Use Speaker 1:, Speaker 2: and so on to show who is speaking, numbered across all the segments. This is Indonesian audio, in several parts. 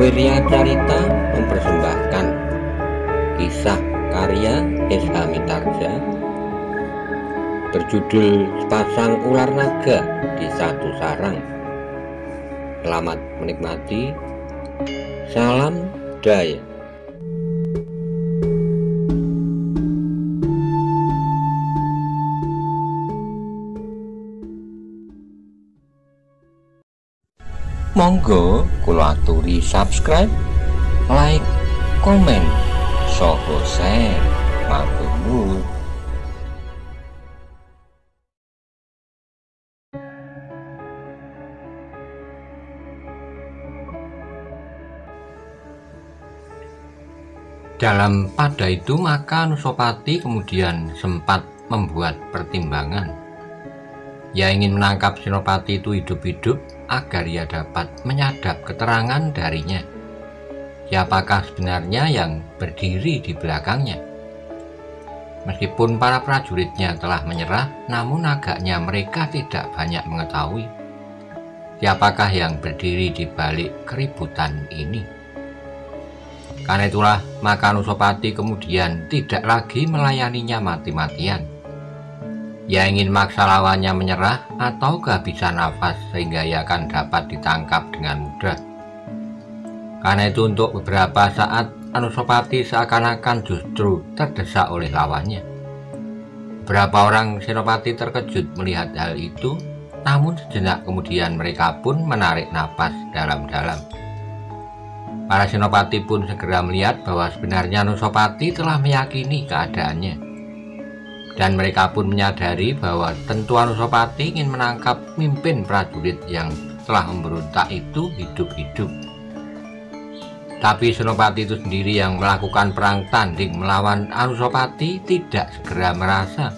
Speaker 1: Wirya Carita mempersembahkan kisah karya S.H. Mitarsya berjudul Sepasang Ular Naga di Satu Sarang. Selamat menikmati. Salam Daya. Monggo kula aturi subscribe, like, komen, saha share. Matur nuwun. Dalam pada itu maka Anusapati kemudian sempat membuat pertimbangan. Ia ingin menangkap Senopati itu hidup-hidup agar ia dapat menyadap keterangan darinya. Siapakah sebenarnya yang berdiri di belakangnya? Meskipun para prajuritnya telah menyerah, namun agaknya mereka tidak banyak mengetahui siapakah yang berdiri di balik keributan ini. Karena itulah maka Anusapati kemudian tidak lagi melayaninya mati-matian. Ia ingin maksa lawannya menyerah atau kehabisan nafas sehingga ia akan dapat ditangkap dengan mudah. Karena itu untuk beberapa saat Anusapati seakan-akan justru terdesak oleh lawannya. Beberapa orang Senopati terkejut melihat hal itu, namun sejenak kemudian mereka pun menarik napas dalam-dalam. Para Senopati pun segera melihat bahwa sebenarnya Anusapati telah meyakini keadaannya. Dan mereka pun menyadari bahwa tentu Anusapati ingin menangkap pemimpin prajurit yang telah memberontak itu hidup-hidup. Tapi Senopati itu sendiri yang melakukan perang tanding melawan Anusapati tidak segera merasa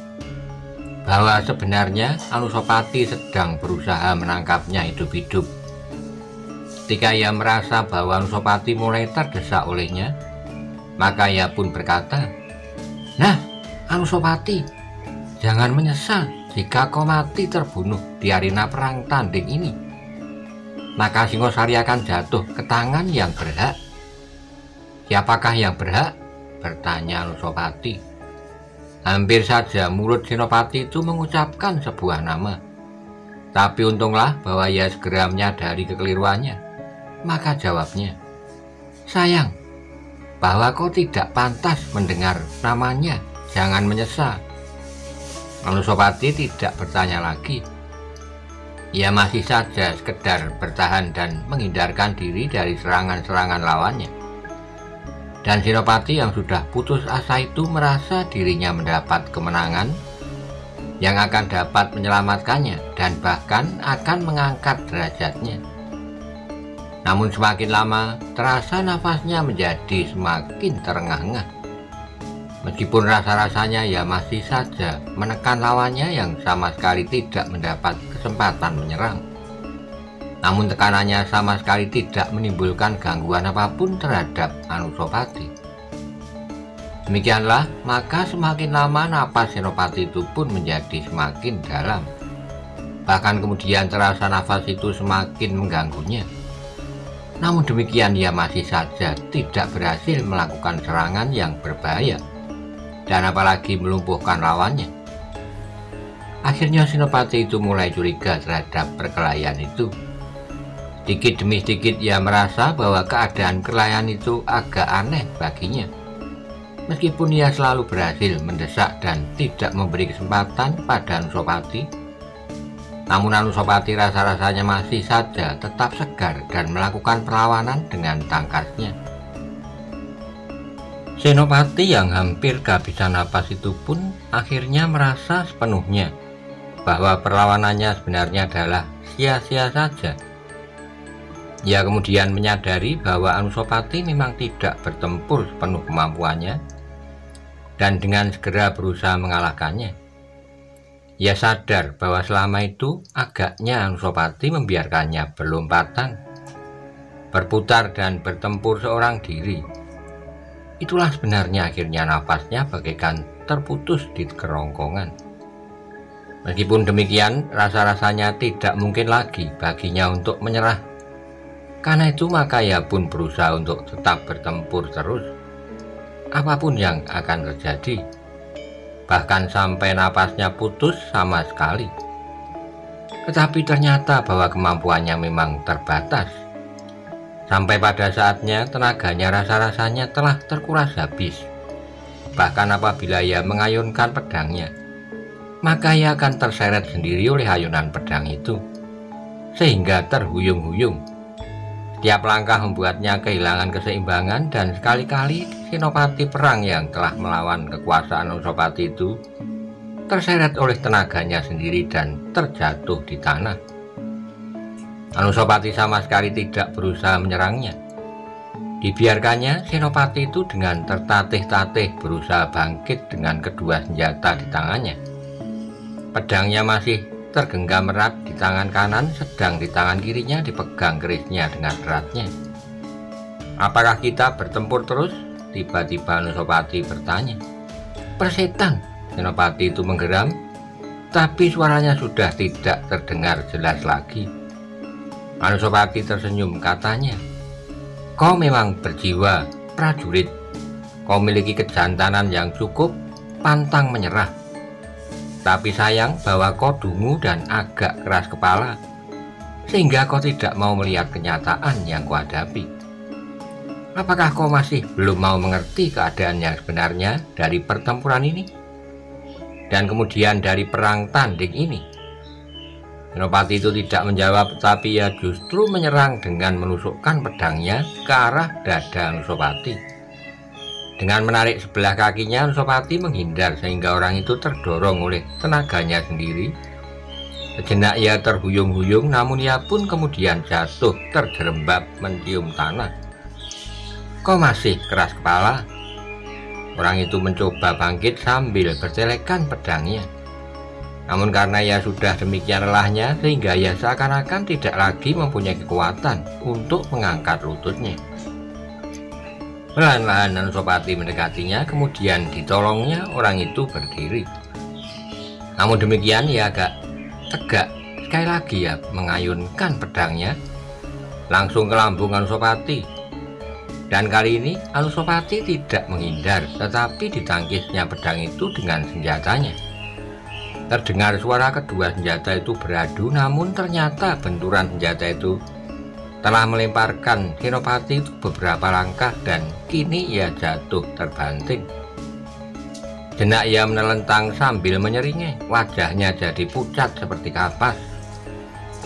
Speaker 1: bahwa sebenarnya Anusapati sedang berusaha menangkapnya hidup-hidup. Ketika ia merasa bahwa Anusapati mulai terdesak olehnya, maka ia pun berkata, "Nah, Anusapati, jangan menyesal jika kau mati terbunuh di arena perang tanding ini. Maka Singosari akan jatuh ke tangan yang berhak." "Siapakah yang berhak?" bertanya Anusapati. Hampir saja mulut Senopati itu mengucapkan sebuah nama. Tapi untunglah bahwa ia segera menyadari kekeliruannya. Maka jawabnya, "Sayang, bahwa kau tidak pantas mendengar namanya. Jangan menyesal." Anusapati tidak bertanya lagi. Ia masih saja sekedar bertahan dan menghindarkan diri dari serangan-serangan lawannya. Dan Senopati yang sudah putus asa itu merasa dirinya mendapat kemenangan yang akan dapat menyelamatkannya dan bahkan akan mengangkat derajatnya. Namun semakin lama terasa nafasnya menjadi semakin terengah-engah. Meskipun rasa-rasanya ia masih saja menekan lawannya yang sama sekali tidak mendapat kesempatan menyerang. Namun tekanannya sama sekali tidak menimbulkan gangguan apapun terhadap Anusapati. Demikianlah, maka semakin lama napas Senopati itu pun menjadi semakin dalam. Bahkan kemudian terasa nafas itu semakin mengganggunya. Namun demikian ia masih saja tidak berhasil melakukan serangan yang berbahaya dan apalagi melumpuhkan lawannya. Akhirnya Senopati itu mulai curiga terhadap perkelahian itu. Sedikit demi sedikit ia merasa bahwa keadaan perkelahian itu agak aneh baginya. Meskipun ia selalu berhasil mendesak dan tidak memberi kesempatan pada Anusapati, namun Anusapati rasa-rasanya masih saja tetap segar dan melakukan perlawanan dengan tangkasnya. Senopati yang hampir kehabisan napas itu pun akhirnya merasa sepenuhnya bahwa perlawanannya sebenarnya adalah sia-sia saja. Ia kemudian menyadari bahwa Anusapati memang tidak bertempur sepenuh kemampuannya dan dengan segera berusaha mengalahkannya. Ia sadar bahwa selama itu agaknya Anusapati membiarkannya berlompatan, berputar dan bertempur seorang diri. Itulah sebenarnya akhirnya nafasnya bagaikan terputus di kerongkongan. Meskipun demikian, rasa-rasanya tidak mungkin lagi baginya untuk menyerah. Karena itu maka ia pun berusaha untuk tetap bertempur terus, apapun yang akan terjadi, bahkan sampai napasnya putus sama sekali. Tetapi ternyata bahwa kemampuannya memang terbatas. Sampai pada saatnya tenaganya rasa-rasanya telah terkuras habis. Bahkan apabila ia mengayunkan pedangnya, maka ia akan terseret sendiri oleh ayunan pedang itu, sehingga terhuyung-huyung. Setiap langkah membuatnya kehilangan keseimbangan, dan sekali-kali senopati perang yang telah melawan kekuasaan Anusapati itu terseret oleh tenaganya sendiri dan terjatuh di tanah. Anusapati sama sekali tidak berusaha menyerangnya. Dibiarkannya senopati itu dengan tertatih-tatih berusaha bangkit dengan kedua senjata di tangannya. Pedangnya masih tergenggam erat di tangan kanan, sedang di tangan kirinya dipegang kerisnya dengan eratnya. "Apakah kita bertempur terus?" tiba-tiba Anusapati bertanya. "Persetan!" Senopati itu menggeram, tapi suaranya sudah tidak terdengar jelas lagi. Anusapati tersenyum, katanya, "Kau memang berjiwa prajurit. Kau memiliki kejantanan yang cukup, pantang menyerah. Tapi sayang bahwa kau dungu dan agak keras kepala, sehingga kau tidak mau melihat kenyataan yang kuhadapi. Apakah kau masih belum mau mengerti keadaan yang sebenarnya dari pertempuran ini? Dan kemudian dari perang tanding ini?" Senopati itu tidak menjawab, tetapi ia justru menyerang dengan menusukkan pedangnya ke arah dada Anusapati. Dengan menarik sebelah kakinya, Anusapati menghindar sehingga orang itu terdorong oleh tenaganya sendiri. Sejenak ia terhuyung-huyung, namun ia pun kemudian jatuh terjerembab mencium tanah. "Kau masih keras kepala?" Orang itu mencoba bangkit sambil bercelekan pedangnya. Namun karena ia sudah demikian lelahnya, sehingga ia seakan-akan tidak lagi mempunyai kekuatan untuk mengangkat lututnya. Perlahan-lahan Anusapati mendekatinya, kemudian ditolongnya orang itu berdiri. Namun demikian ia agak tegak. Sekali lagi ia mengayunkan pedangnya langsung ke lambung Anusapati. Dan kali ini Anusapati tidak menghindar, tetapi ditangkisnya pedang itu dengan senjatanya. Terdengar suara kedua senjata itu beradu, namun ternyata benturan senjata itu telah melemparkan Senopati itu beberapa langkah, dan kini ia jatuh terbanting. Jenak ia menelentang sambil menyeringai, wajahnya jadi pucat seperti kapas.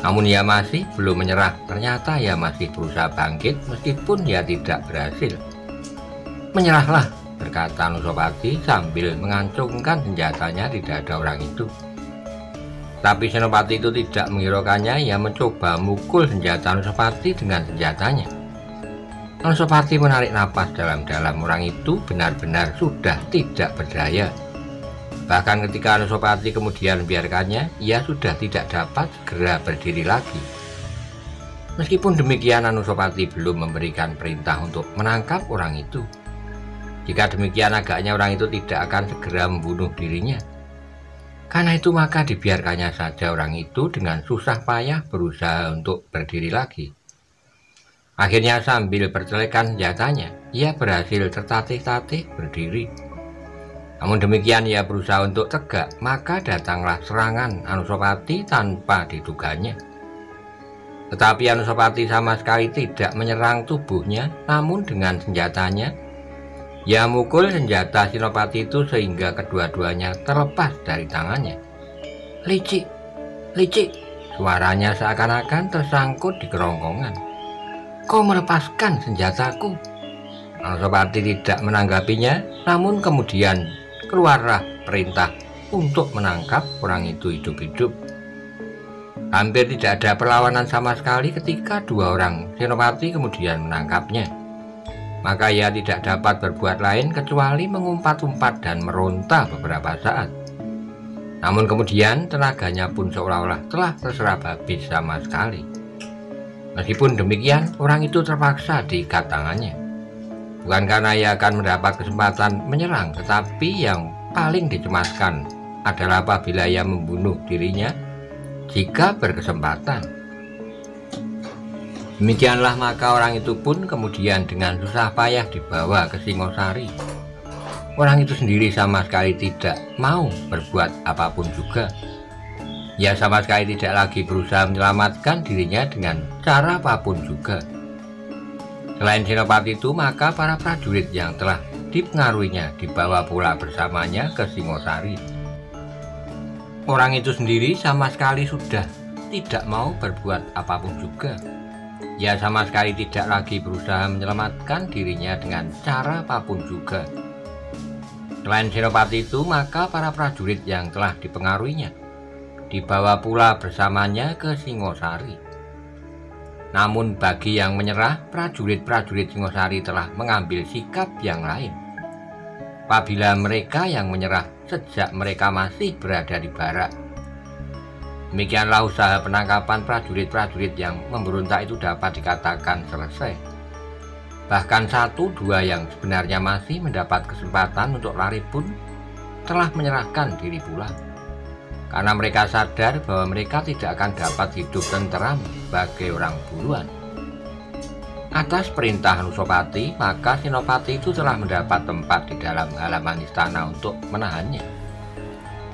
Speaker 1: Namun ia masih belum menyerah. Ternyata ia masih berusaha bangkit meskipun ia tidak berhasil. "Menyerahlah," berkata Anusapati sambil mengancungkan senjatanya di dada orang itu. Tapi Senopati itu tidak menghiraukannya. Ia mencoba mukul senjata Anusapati dengan senjatanya. Anusapati menarik napas dalam-dalam. Orang itu benar-benar sudah tidak berdaya. Bahkan ketika Anusapati kemudian membiarkannya, ia sudah tidak dapat segera berdiri lagi. Meskipun demikian, Anusapati belum memberikan perintah untuk menangkap orang itu. Jika demikian, agaknya orang itu tidak akan segera membunuh dirinya. Karena itu maka dibiarkannya saja orang itu dengan susah payah berusaha untuk berdiri lagi. Akhirnya sambil bercelekan senjatanya, ia berhasil tertatih-tatih berdiri. Namun demikian ia berusaha untuk tegak, maka datanglah serangan Anusapati tanpa diduganya. Tetapi Anusapati sama sekali tidak menyerang tubuhnya, namun dengan senjatanya ia mukul senjata Senopati itu sehingga kedua-duanya terlepas dari tangannya. "Licik, licik!" Suaranya seakan-akan tersangkut di kerongkongan. "Kau melepaskan senjataku!" Anusapati tidak menanggapinya, namun kemudian keluarlah perintah untuk menangkap orang itu hidup-hidup. Hampir tidak ada perlawanan sama sekali ketika dua orang Senopati kemudian menangkapnya. Maka ia tidak dapat berbuat lain kecuali mengumpat-umpat dan meronta beberapa saat. Namun kemudian tenaganya pun seolah-olah telah terserap habis sama sekali. Meskipun demikian, orang itu terpaksa diikat tangannya. Bukan karena ia akan mendapat kesempatan menyerang, tetapi yang paling dicemaskan adalah apabila ia membunuh dirinya jika berkesempatan. Demikianlah maka orang itu pun kemudian dengan susah payah dibawa ke Singosari. Orang itu sendiri sama sekali tidak mau berbuat apapun juga. Ia sama sekali tidak lagi berusaha menyelamatkan dirinya dengan cara apapun juga. Selain Senopati itu, maka para prajurit yang telah dipengaruhinya dibawa pula bersamanya ke Singosari. Orang itu sendiri sama sekali sudah tidak mau berbuat apapun juga. Ia sama sekali tidak lagi berusaha menyelamatkan dirinya dengan cara apapun juga. Selain Senopati itu, maka para prajurit yang telah dipengaruhinya dibawa pula bersamanya ke Singosari. Namun bagi yang menyerah, prajurit-prajurit Singosari telah mengambil sikap yang lain. Apabila mereka yang menyerah sejak mereka masih berada di barak. Demikianlah usaha penangkapan prajurit-prajurit yang memberontak itu dapat dikatakan selesai. Bahkan 1-2 yang sebenarnya masih mendapat kesempatan untuk lari pun telah menyerahkan diri pula. Karena mereka sadar bahwa mereka tidak akan dapat hidup tenteram sebagai orang buruan. Atas perintah Anusapati, maka Senopati itu telah mendapat tempat di dalam halaman istana untuk menahannya.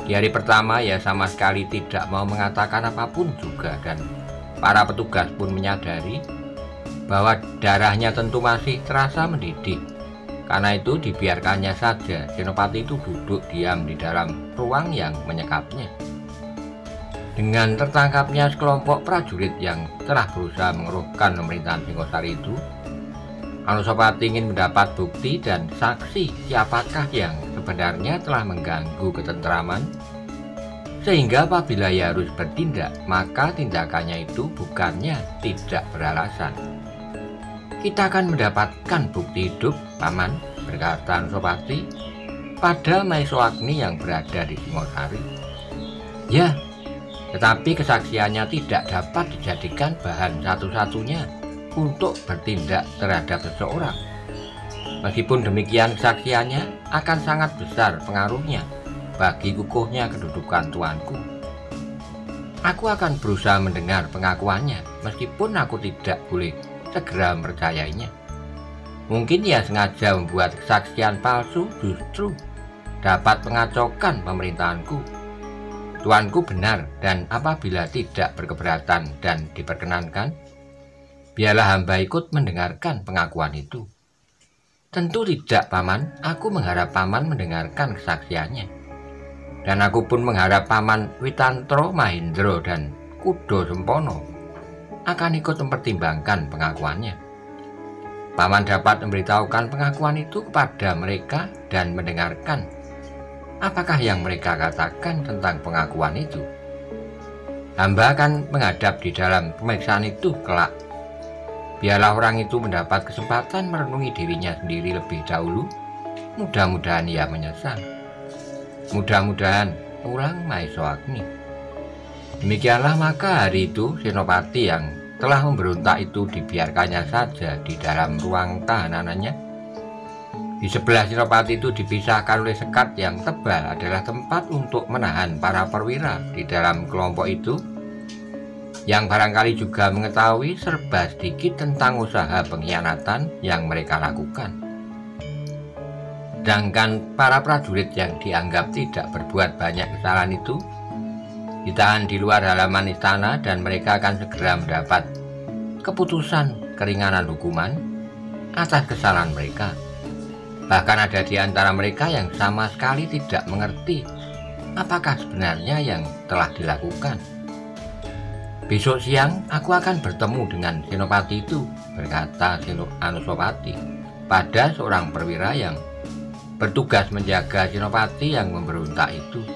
Speaker 1: Di hari pertama ia sama sekali tidak mau mengatakan apapun juga, dan para petugas pun menyadari bahwa darahnya tentu masih terasa mendidih. Karena itu dibiarkannya saja Senopati itu duduk diam di dalam ruang yang menyekapnya. Dengan tertangkapnya sekelompok prajurit yang telah berusaha mengeruhkan pemerintahan Singosari itu, Anusapati ingin mendapat bukti dan saksi siapakah yang sebenarnya telah mengganggu ketenteraman, sehingga apabila ia harus bertindak, maka tindakannya itu bukannya tidak beralasan. Kita akan mendapatkan bukti hidup, Paman, berkata Anusapati pada Maisoagni yang berada di Singosari. Ya, tetapi kesaksiannya tidak dapat dijadikan bahan satu-satunya untuk bertindak terhadap seseorang. Meskipun demikian, kesaksiannya akan sangat besar pengaruhnya bagi kukuhnya kedudukan tuanku. Aku akan berusaha mendengar pengakuannya, meskipun aku tidak boleh segera mempercayainya. Mungkin ia sengaja membuat kesaksian palsu justru dapat mengacaukan pemerintahanku. Tuanku benar, dan apabila tidak berkeberatan dan diperkenankan, biarlah hamba ikut mendengarkan pengakuan itu. Tentu tidak, Paman. Aku mengharap Paman mendengarkan kesaksiannya. Dan aku pun mengharap Paman Witantro Mahindro dan Kudo Sempono akan ikut mempertimbangkan pengakuannya. Paman dapat memberitahukan pengakuan itu kepada mereka dan mendengarkan apakah yang mereka katakan tentang pengakuan itu. Hamba akan menghadap di dalam pemeriksaan itu kelak. Biarlah orang itu mendapat kesempatan merenungi dirinya sendiri lebih dahulu. Mudah-mudahan ia menyesal. Mudah-mudahan, ulang Maisoagni. Demikianlah maka hari itu Senopati yang telah memberontak itu dibiarkannya saja di dalam ruang tahanannya. Di sebelah Senopati itu dipisahkan oleh sekat yang tebal adalah tempat untuk menahan para perwira di dalam kelompok itu, yang barangkali juga mengetahui serba sedikit tentang usaha pengkhianatan yang mereka lakukan. Sedangkan para prajurit yang dianggap tidak berbuat banyak kesalahan itu ditahan di luar halaman istana, dan mereka akan segera mendapat keputusan keringanan hukuman atas kesalahan mereka. Bahkan ada di antara mereka yang sama sekali tidak mengerti apakah sebenarnya yang telah dilakukan. Besok siang aku akan bertemu dengan Senopati itu, berkata Anusapati pada seorang perwira yang bertugas menjaga Senopati yang memberontak itu.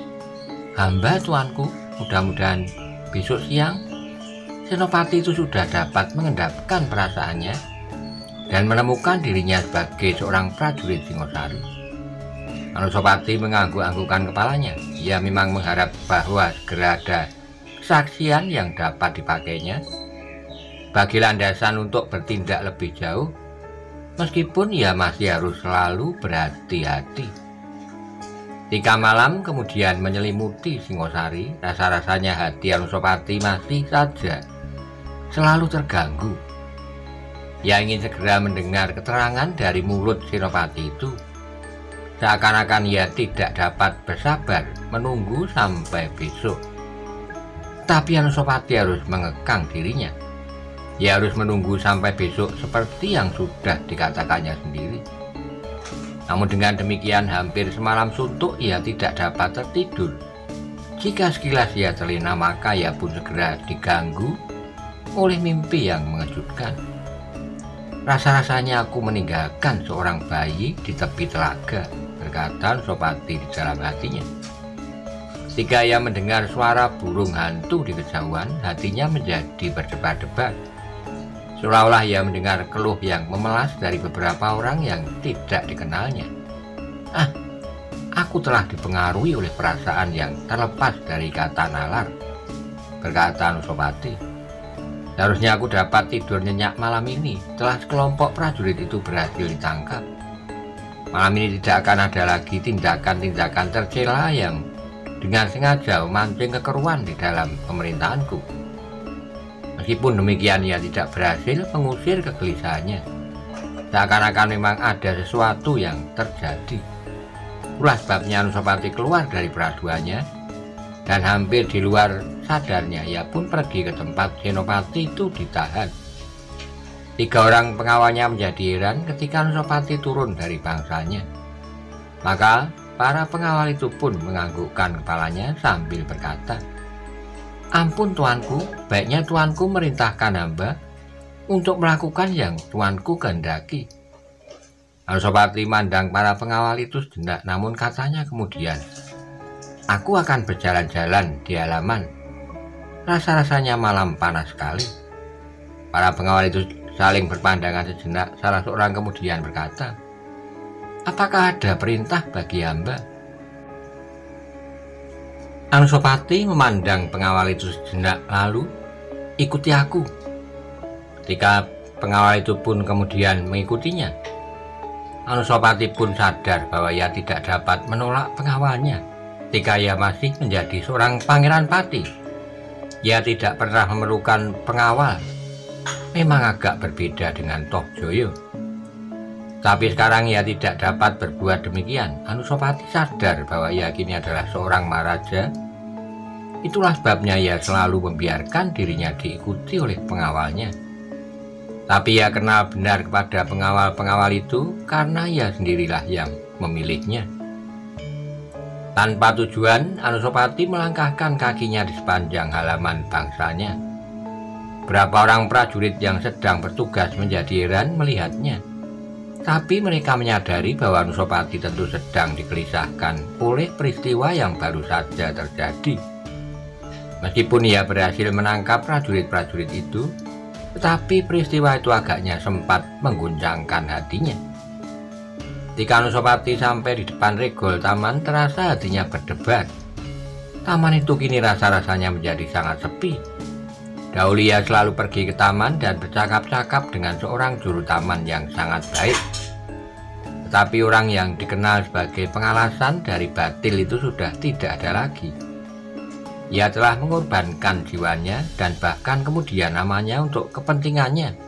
Speaker 1: Hamba tuanku, mudah-mudahan besok siang Senopati itu sudah dapat mengendapkan perasaannya dan menemukan dirinya sebagai seorang prajurit Singosari. Anusapati mengangguk-anggukkan kepalanya. Ia memang mengharap bahwa segera ada kesaksian yang dapat dipakainya bagi landasan untuk bertindak lebih jauh, meskipun ia masih harus selalu berhati-hati. 3 malam kemudian menyelimuti Singosari. Rasa-rasanya hati Anusapati masih saja selalu terganggu. Ia ingin segera mendengar keterangan dari mulut Senopati itu. Seakan-akan ia tidak dapat bersabar menunggu sampai besok. Tapi Anusapati harus mengekang dirinya. Ia harus menunggu sampai besok seperti yang sudah dikatakannya sendiri. Namun dengan demikian hampir semalam suntuk ia tidak dapat tertidur. Jika sekilas ia terlena maka ia pun segera diganggu oleh mimpi yang mengejutkan. Rasa-rasanya aku meninggalkan seorang bayi di tepi telaga, berkata Anusapati di dalam hatinya. Ketika ia mendengar suara burung hantu di kejauhan, hatinya menjadi berdebar-debar. Seolah-olah ia mendengar keluh yang memelas dari beberapa orang yang tidak dikenalnya. Aku telah dipengaruhi oleh perasaan yang terlepas dari kata nalar, berkata Anusapati. Seharusnya aku dapat tidur nyenyak malam ini setelah sekelompok prajurit itu berhasil ditangkap. Malam ini tidak akan ada lagi tindakan-tindakan tercela yang dengan sengaja memancing kekeruan di dalam pemerintahanku. Meskipun demikian ia tidak berhasil mengusir kegelisahannya. Seakan-akan memang ada sesuatu yang terjadi. Itulah sebabnya Anusapati keluar dari peraduannya dan hampir di luar sadarnya ia pun pergi ke tempat Senopati itu ditahan. 3 orang pengawalnya menjadi heran ketika Anusapati turun dari bangsanya. Maka para pengawal itu pun menganggukkan kepalanya sambil berkata, "Ampun tuanku, baiknya tuanku merintahkan hamba untuk melakukan yang tuanku kehendaki." Anusapati mandang para pengawal itu sejenak, namun katanya kemudian, "Aku akan berjalan-jalan di halaman. Rasa-rasanya malam panas sekali." Para pengawal itu saling berpandangan sejenak. Salah seorang kemudian berkata, "Apakah ada perintah bagi hamba?" Anusapati memandang pengawal itu sejenak lalu, "Ikuti aku." Ketika pengawal itu pun kemudian mengikutinya, Anusapati pun sadar bahwa ia tidak dapat menolak pengawalnya ketika ia masih menjadi seorang pangeran pati. Ia tidak pernah memerlukan pengawal. Memang agak berbeda dengan Tohjoyo. Tapi sekarang ia tidak dapat berbuat demikian. Anusapati sadar bahwa ia kini adalah seorang maharaja. Itulah sebabnya ia selalu membiarkan dirinya diikuti oleh pengawalnya. Tapi ia kenal benar kepada pengawal-pengawal itu karena ia sendirilah yang memilihnya. Tanpa tujuan, Anusapati melangkahkan kakinya di sepanjang halaman bangsanya. Beberapa orang prajurit yang sedang bertugas menjadi heran melihatnya. Tapi mereka menyadari bahwa Anusapati tentu sedang digelisahkan oleh peristiwa yang baru saja terjadi. Meskipun ia berhasil menangkap prajurit-prajurit itu, tetapi peristiwa itu agaknya sempat mengguncangkan hatinya. Ketika Anusapati sampai di depan regol taman, terasa hatinya berdebar. Taman itu kini rasa-rasanya menjadi sangat sepi. Dahulu ia selalu pergi ke taman dan bercakap-cakap dengan seorang juru taman yang sangat baik. Tetapi orang yang dikenal sebagai pengalasan dari batil itu sudah tidak ada lagi. Ia telah mengorbankan jiwanya dan bahkan kemudian namanya untuk kepentingannya.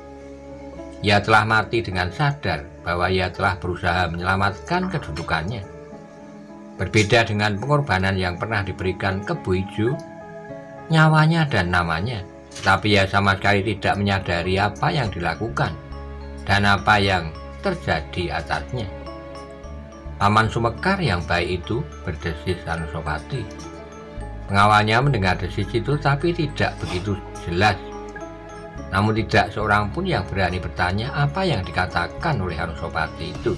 Speaker 1: Ia telah mati dengan sadar bahwa ia telah berusaha menyelamatkan kedudukannya. Berbeda dengan pengorbanan yang pernah diberikan ke Bu Ijo, nyawanya dan namanya, tapi ia sama sekali tidak menyadari apa yang dilakukan dan apa yang terjadi atasnya. Paman Sumekar yang baik itu, berdesis Anusapati. Pengawalnya mendengar desis itu tapi tidak begitu jelas. Namun tidak seorang pun yang berani bertanya apa yang dikatakan oleh Anusapati itu.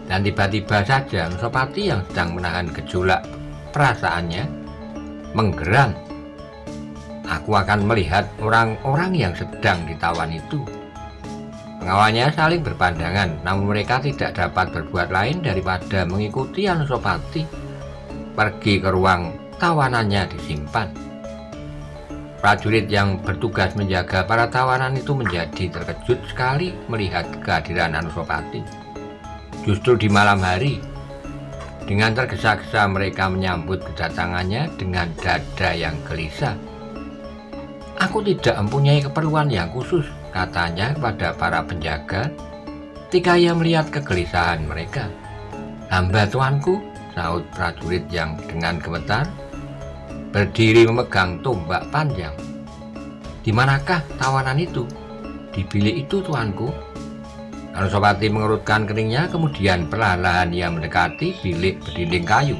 Speaker 1: Dan tiba-tiba saja Anusapati yang sedang menahan gejolak perasaannya menggeram. "Aku akan melihat orang-orang yang sedang ditawan itu." Pengawalnya saling berpandangan, namun mereka tidak dapat berbuat lain daripada mengikuti Anusapati pergi ke ruang tawanannya disimpan. Prajurit yang bertugas menjaga para tawanan itu menjadi terkejut sekali melihat kehadiran Anusapati. Justru di malam hari, dengan tergesa-gesa mereka menyambut kedatangannya dengan dada yang gelisah. "Aku tidak mempunyai keperluan yang khusus," katanya kepada para penjaga ketika ia melihat kegelisahan mereka. "Hamba tuanku," sahut prajurit yang dengan gemetar berdiri memegang tombak panjang. "Di manakah tawanan itu?" "Di bilik itu, tuanku." Anusapati mengerutkan keningnya, kemudian perlahan-lahan ia mendekati bilik berdinding kayu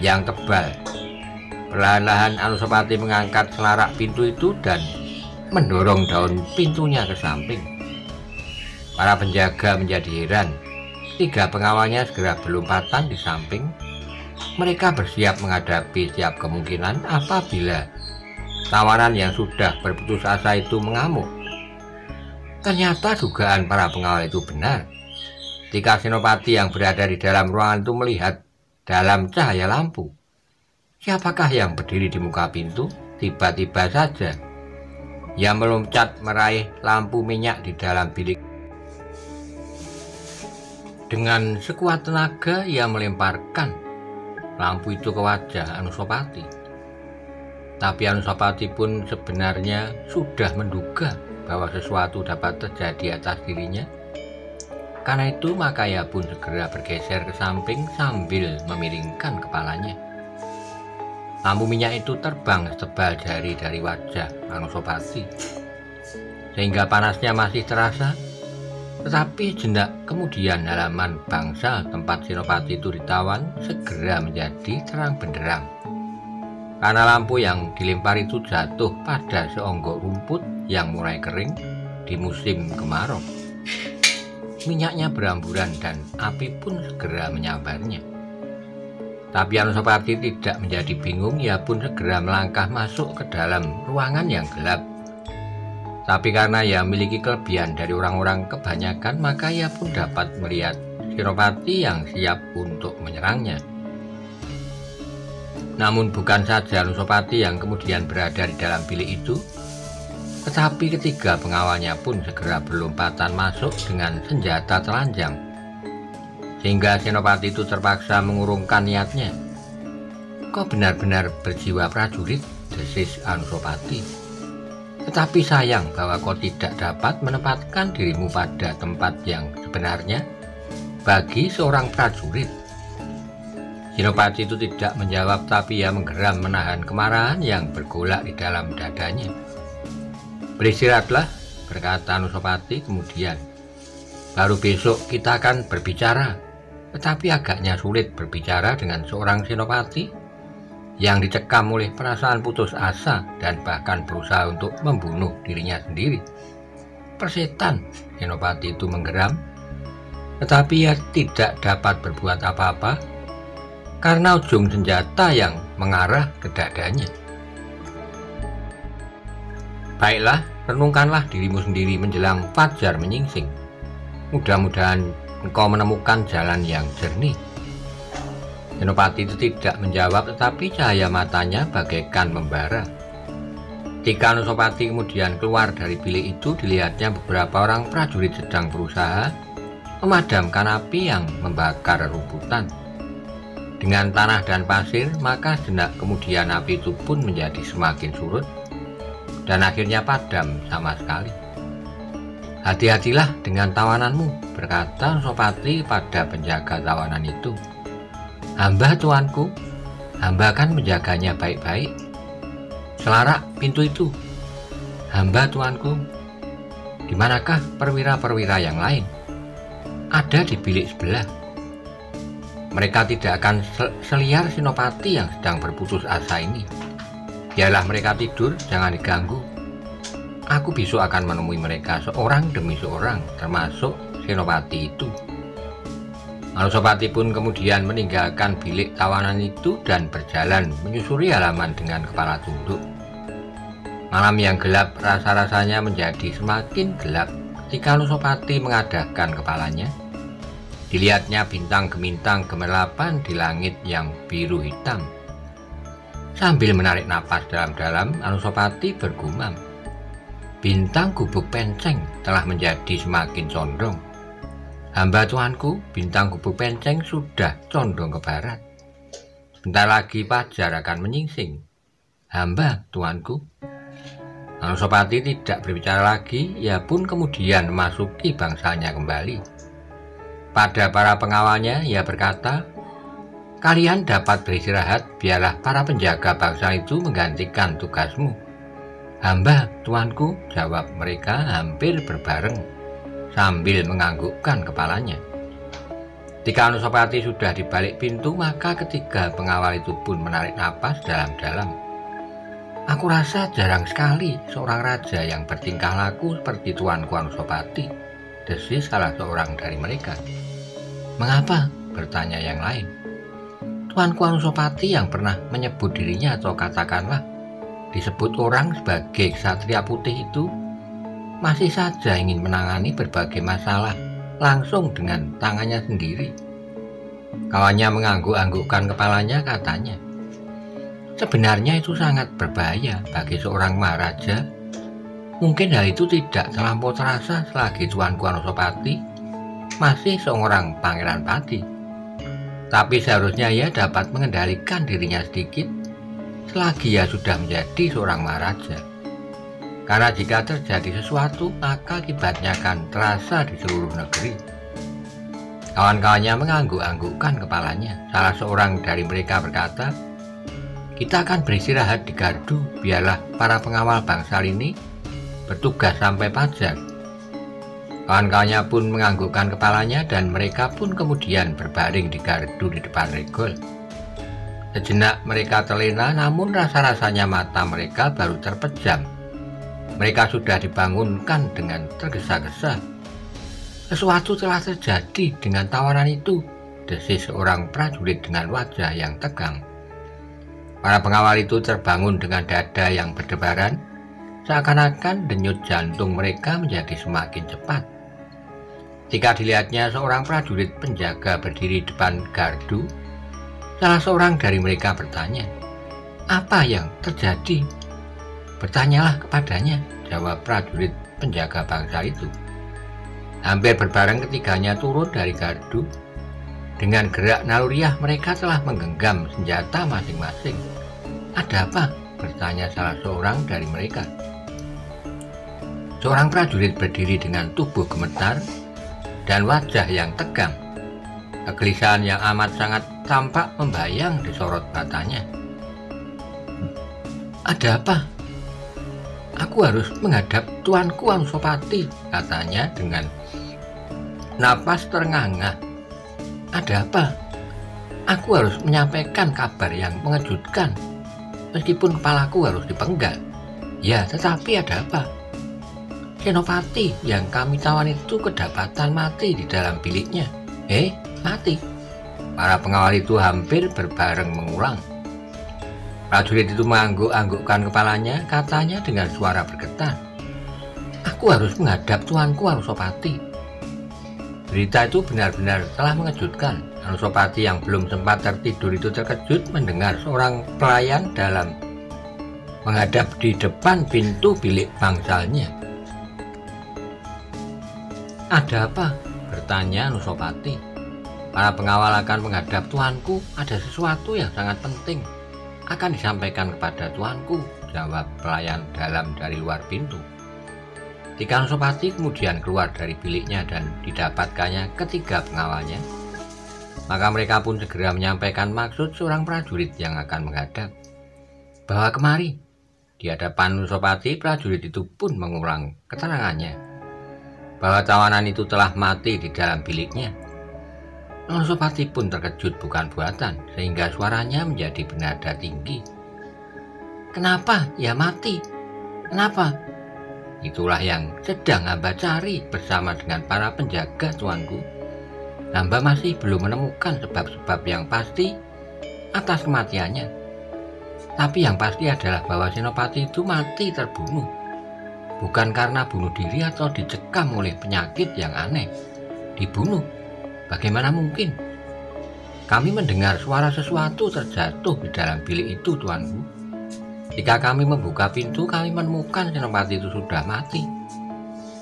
Speaker 1: yang tebal. Perlahan-lahan Anusapati mengangkat selarak pintu itu dan mendorong daun pintunya ke samping. Para penjaga menjadi heran. 3 pengawalnya segera berlompatan di samping. Mereka bersiap menghadapi setiap kemungkinan apabila tawanan yang sudah berputus asa itu mengamuk. Ternyata dugaan para pengawal itu benar. Ketika Senopati yang berada di dalam ruangan itu melihat dalam cahaya lampu, siapakah yang berdiri di muka pintu? Tiba-tiba saja ia meloncat meraih lampu minyak di dalam bilik. Dengan sekuat tenaga ia melemparkan lampu itu ke wajah Anusapati. Tapi Anusapati pun sebenarnya sudah menduga bahwa sesuatu dapat terjadi atas dirinya. Karena itu maka ia pun segera bergeser ke samping sambil memiringkan kepalanya. Lampu minyak itu terbang setebal jari dari wajah Anusapati, sehingga panasnya masih terasa. Tetapi jenak kemudian halaman bangsal tempat Senopati itu ditawan segera menjadi terang benderang. Karena lampu yang dilempar itu jatuh pada seonggok rumput yang mulai kering di musim kemarau. Minyaknya beramburan dan api pun segera menyambarnya. Tapi Anusapati tidak menjadi bingung, ia pun segera melangkah masuk ke dalam ruangan yang gelap. Tapi karena ia memiliki kelebihan dari orang-orang kebanyakan, maka ia pun dapat melihat Senopati yang siap untuk menyerangnya. Namun bukan saja Anusapati yang kemudian berada di dalam bilik itu, tetapi ketiga pengawalnya pun segera berlompatan masuk dengan senjata telanjang, sehingga Senopati itu terpaksa mengurungkan niatnya. "Kau benar-benar berjiwa prajurit," desis Anusapati. "Tetapi sayang bahwa kau tidak dapat menempatkan dirimu pada tempat yang sebenarnya bagi seorang prajurit." Senopati itu tidak menjawab, tapi ia menggeram menahan kemarahan yang bergolak di dalam dadanya. "Beristirahatlah," berkata Anusapati kemudian. "Baru besok kita akan berbicara." Tetapi agaknya sulit berbicara dengan seorang senopati yang dicekam oleh perasaan putus asa dan bahkan berusaha untuk membunuh dirinya sendiri. "Persetan," Senopati itu menggeram, tetapi ia tidak dapat berbuat apa-apa karena ujung senjata yang mengarah ke dadanya. "Baiklah, renungkanlah dirimu sendiri menjelang fajar menyingsing. Mudah-mudahan engkau menemukan jalan yang jernih." Senopati itu tidak menjawab, tetapi cahaya matanya bagaikan membara. Ketika Anusapati kemudian keluar dari bilik itu, dilihatnya beberapa orang prajurit sedang berusaha memadamkan api yang membakar rumputan dengan tanah dan pasir. Maka sejenak kemudian api itu pun menjadi semakin surut dan akhirnya padam sama sekali. "Hati-hatilah dengan tawananmu," berkata Anusapati pada penjaga tawanan itu. "Hamba tuanku, hamba akan menjaganya baik-baik." "Selarak pintu itu." "Hamba tuanku." "Di manakah perwira-perwira yang lain?" "Ada di bilik sebelah." "Mereka tidak akan seliar Senopati yang sedang berputus asa ini. Biarlah mereka tidur, jangan diganggu. Aku besok akan menemui mereka seorang demi seorang, termasuk Senopati itu." Anusapati pun kemudian meninggalkan bilik tawanan itu dan berjalan menyusuri halaman dengan kepala tunduk. Malam yang gelap rasa-rasanya menjadi semakin gelap ketika Anusapati mengadahkan kepalanya. Dilihatnya bintang gemintang gemerlapan di langit yang biru hitam. Sambil menarik napas dalam-dalam, Anusapati bergumam, "Bintang gubuk penceng telah menjadi semakin condong. Hamba tuanku, bintang gubuk penceng sudah condong ke barat. Sebentar lagi fajar akan menyingsing. Hamba tuanku." Anusapati tidak berbicara lagi, ia pun kemudian memasuki bangsanya kembali. Pada para pengawalnya, ia berkata, "Kalian dapat beristirahat, biarlah para penjaga bangsa itu menggantikan tugasmu." "Hamba, tuanku," jawab mereka hampir berbareng sambil menganggukkan kepalanya. Ketika Anusapati sudah di balik pintu, maka ketiga pengawal itu pun menarik napas dalam-dalam. "Aku rasa jarang sekali seorang raja yang bertingkah laku seperti tuanku Anusapati," desis salah seorang dari mereka. "Mengapa?" bertanya yang lain. "Tuanku Anusapati yang pernah menyebut dirinya atau katakanlah disebut orang sebagai Ksatria Putih itu masih saja ingin menangani berbagai masalah langsung dengan tangannya sendiri." Kawannya mengangguk-anggukkan kepalanya, katanya, "Sebenarnya itu sangat berbahaya bagi seorang maharaja. Mungkin hal itu tidak terlampau terasa selagi tuanku Anusapati masih seorang pangeran pati. Tapi seharusnya ia dapat mengendalikan dirinya sedikit selagi ia sudah menjadi seorang maharaja. Karena jika terjadi sesuatu, maka akibatnya akan terasa di seluruh negeri." Kawan-kawannya mengangguk-anggukkan kepalanya. Salah seorang dari mereka berkata, "Kita akan beristirahat di gardu, biarlah para pengawal bangsal ini bertugas sampai fajar." Kawan-kawannya pun menganggukkan kepalanya dan mereka pun kemudian berbaring di gardu di depan regol. Sejenak mereka terlena, namun rasa-rasanya mata mereka baru terpejam. Mereka sudah dibangunkan dengan tergesa-gesa. "Sesuatu telah terjadi dengan tawanan itu," desis seorang prajurit dengan wajah yang tegang. Para pengawal itu terbangun dengan dada yang berdebaran, seakan-akan denyut jantung mereka menjadi semakin cepat. Jika dilihatnya seorang prajurit penjaga berdiri depan gardu, salah seorang dari mereka bertanya, "Apa yang terjadi?" "Bertanyalah kepadanya," jawab prajurit penjaga bangsa itu. Hampir berbareng ketiganya turun dari gardu. Dengan gerak naluriah mereka telah menggenggam senjata masing-masing. "Ada apa?" bertanya salah seorang dari mereka. Seorang prajurit berdiri dengan tubuh gemetar dan wajah yang tegang. Kegelisahan yang amat sangat tampak membayang di sorot matanya. "Ada apa?" "Aku harus menghadap tuanku Anusapati," katanya dengan napas terengah-engah. "Ada apa?" "Aku harus menyampaikan kabar yang mengejutkan, meskipun kepalaku harus dipenggal." "Ya, tetapi ada apa?" "Senopati yang kami tawan itu kedapatan mati di dalam biliknya." Mati?" Para pengawal itu hampir berbareng mengulang. Prajurit itu mengangguk-anggukkan kepalanya, katanya dengan suara bergetar, "Aku harus menghadap tuanku Anusapati." Berita itu benar-benar telah mengejutkan. Anusapati yang belum sempat tertidur itu terkejut mendengar seorang pelayan dalam menghadap di depan pintu bilik bangsalnya. "Ada apa?" bertanya Anusapati. "Para pengawal akan menghadap tuanku. Ada sesuatu yang sangat penting akan disampaikan kepada tuanku," jawab pelayan dalam dari luar pintu. Ketika Anusapati kemudian keluar dari biliknya dan didapatkannya ketiga pengawalnya, maka mereka pun segera menyampaikan maksud seorang prajurit yang akan menghadap. "Bawa kemari." Di hadapan Anusapati, prajurit itu pun mengulang keterangannya bahwa tawanan itu telah mati di dalam biliknya. Anusapati pun terkejut bukan buatan, sehingga suaranya menjadi bernada tinggi. "Kenapa ia mati? Kenapa?" "Itulah yang sedang hamba cari bersama dengan para penjaga, tuanku. Hamba masih belum menemukan sebab-sebab yang pasti atas kematiannya. Tapi yang pasti adalah bahwa Senopati itu mati terbunuh. Bukan karena bunuh diri atau dicekam oleh penyakit yang aneh. Dibunuh. Bagaimana mungkin? Kami mendengar suara sesuatu terjatuh di dalam bilik itu, tuanku. Jika kami membuka pintu, kami menemukan Senopati itu sudah mati.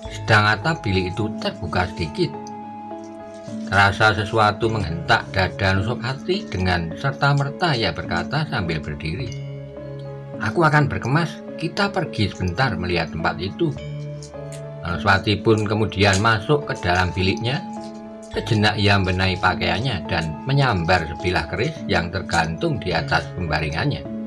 Speaker 1: Sedang atap bilik itu terbuka sedikit. Terasa sesuatu menghentak dada Anusapati dengan serta-merta ia berkata sambil berdiri. "Aku akan berkemas kita pergi sebentar melihat tempat itu." Anuswati pun kemudian masuk ke dalam biliknya. Sejenak ia membenahi pakaiannya dan menyambar sebilah keris yang tergantung di atas pembaringannya.